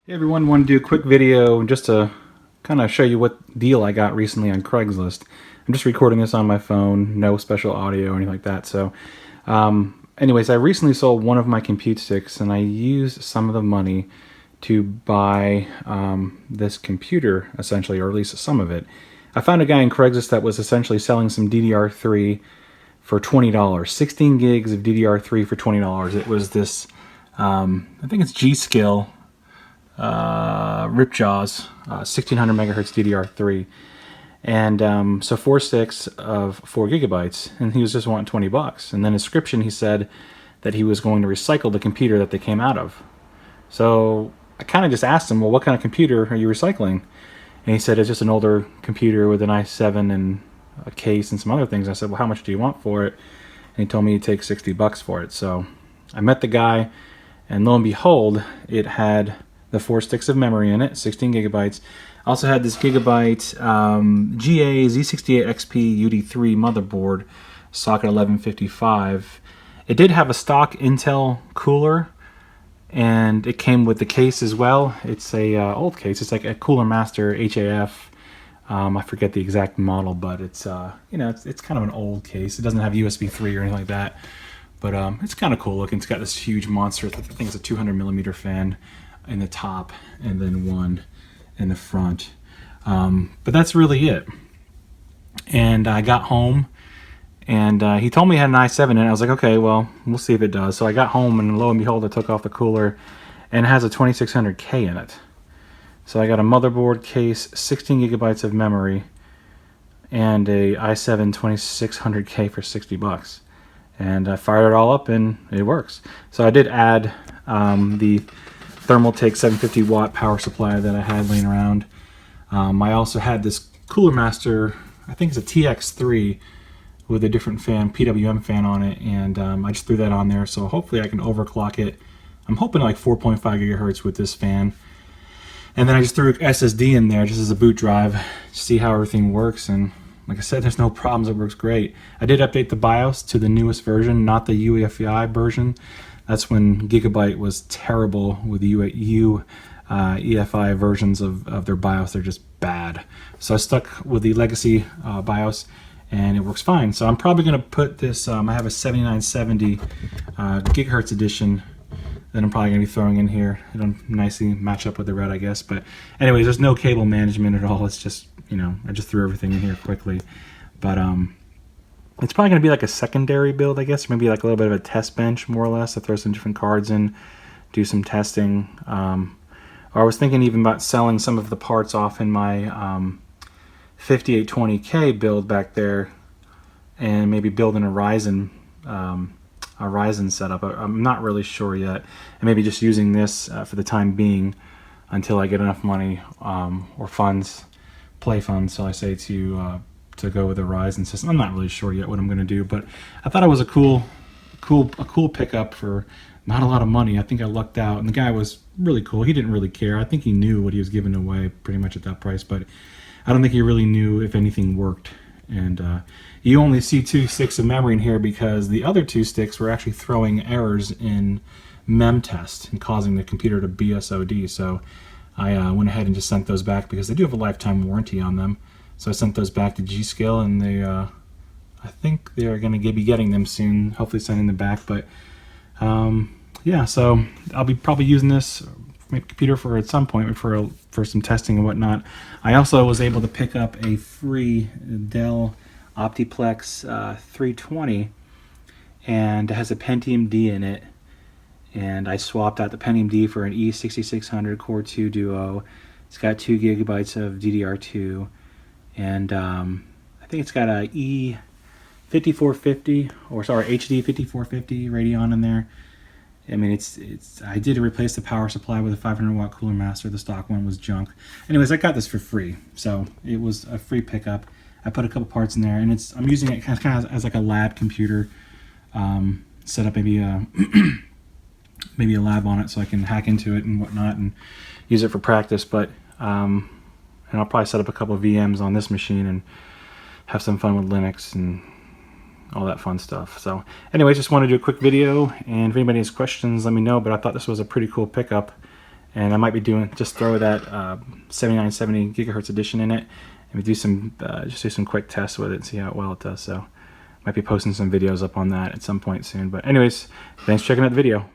Hey everyone, want to do a quick video just to kind of show you what deal I got recently on Craigslist. I'm just recording this on my phone, no special audio or anything like that. So anyways, I recently sold one of my compute sticks and I used some of the money to buy this computer essentially, or at least some of it. I found a guy in Craigslist that was essentially selling some DDR3 for $20, 16 gigs of DDR3 for $20. It was this, I think it's G-Skill Ripjaws 1600 megahertz DDR3, and so 4 sticks of 4 gigabytes, and he was just wanting $20. And then in the description he said that he was going to recycle the computer that they came out of. So I kind of just asked him, well, what kind of computer are you recycling? And he said it's just an older computer with an i7 and a case and some other things. I said, well, how much do you want for it? And he told me he'd take $60 for it. So I met the guy, and lo and behold, it had the 4 sticks of memory in it, 16 gigabytes. Also had this Gigabyte GA Z68XP UD3 motherboard, socket 1155. It did have a stock Intel cooler, and it came with the case as well. It's a old case. It's like a Cooler Master HAF. I forget the exact model, but it's it's kind of an old case. It doesn't have USB 3 or anything like that, but it's kind of cool looking. It's got this huge monster. I think it's a 200 millimeter fan in the top, and then one in the front. But that's really it. And I got home, and he told me it had an i7 in it. I was like, okay, well, we'll see if it does. So I got home, and lo and behold, I took off the cooler, and it has a 2600K in it. So I got a motherboard case, 16 gigabytes of memory, and a i7 2600K for $60. And I fired it all up, and it works. So I did add the Thermaltake 750 watt power supply that I had laying around. I also had this Cooler Master, I think it's a TX3 with a different fan, PWM fan on it, and I just threw that on there, so hopefully I can overclock it. I'm hoping like 4.5 gigahertz with this fan. And then I just threw SSD in there just as a boot drive to see how everything works, and like I said, there's no problems, it works great. I did update the BIOS to the newest version, not the UEFI version. That's when Gigabyte was terrible with EFI versions of their BIOS. They're just bad. So I stuck with the legacy BIOS, and it works fine. So I'm probably going to put this, I have a 7970 gigahertz edition that I'm probably going to be throwing in here. It'll nicely match up with the red, I guess. But anyways, there's no cable management at all. It's just, I just threw everything in here quickly. But it's probably going to be like a secondary build, I guess. Maybe like a little bit of a test bench, more or less, to throw some different cards in, do some testing. Or I was thinking even about selling some of the parts off in my 5820K build back there, and maybe building a Ryzen setup. I'm not really sure yet. And maybe just using this for the time being until I get enough money or funds, play funds, so I say, to go with a Ryzen system. I'm not really sure yet what I'm going to do, but I thought it was a cool pickup for not a lot of money. I think I lucked out, and the guy was really cool. He didn't really care. I think he knew what he was giving away pretty much at that price, but I don't think he really knew if anything worked. And you only see 2 sticks of memory in here because the other 2 sticks were actually throwing errors in memtest and causing the computer to BSOD. So I went ahead and just sent those back because they do have a lifetime warranty on them. So I sent those back to G-Skill, and they, I think they're going to be getting them soon, hopefully sending them back. But yeah, so I'll be probably using this my computer for at some point for some testing and whatnot. I also was able to pick up a free Dell Optiplex 320, and it has a Pentium D in it. And I swapped out the Pentium D for an E6600 Core 2 Duo. It's got 2 gigabytes of DDR2. And I think it's got a HD 5450 Radeon in there. I mean, I did replace the power supply with a 500 watt Cooler Master. The stock one was junk. Anyways, I got this for free, so it was a free pickup. I put a couple parts in there, and I'm using it kind of as like a lab computer. Set up maybe a maybe a lab on it so I can hack into it and whatnot and use it for practice. But and I'll probably set up a couple of VMs on this machine and have some fun with Linux and all that fun stuff. So anyways, just want to do a quick video, and if anybody has questions, let me know. But I thought this was a pretty cool pickup, and I might be doing, just throw that 7970 gigahertz edition in it, and do some just do some quick tests with it and see how well it does. So might be posting some videos up on that at some point soon. But anyways, thanks for checking out the video.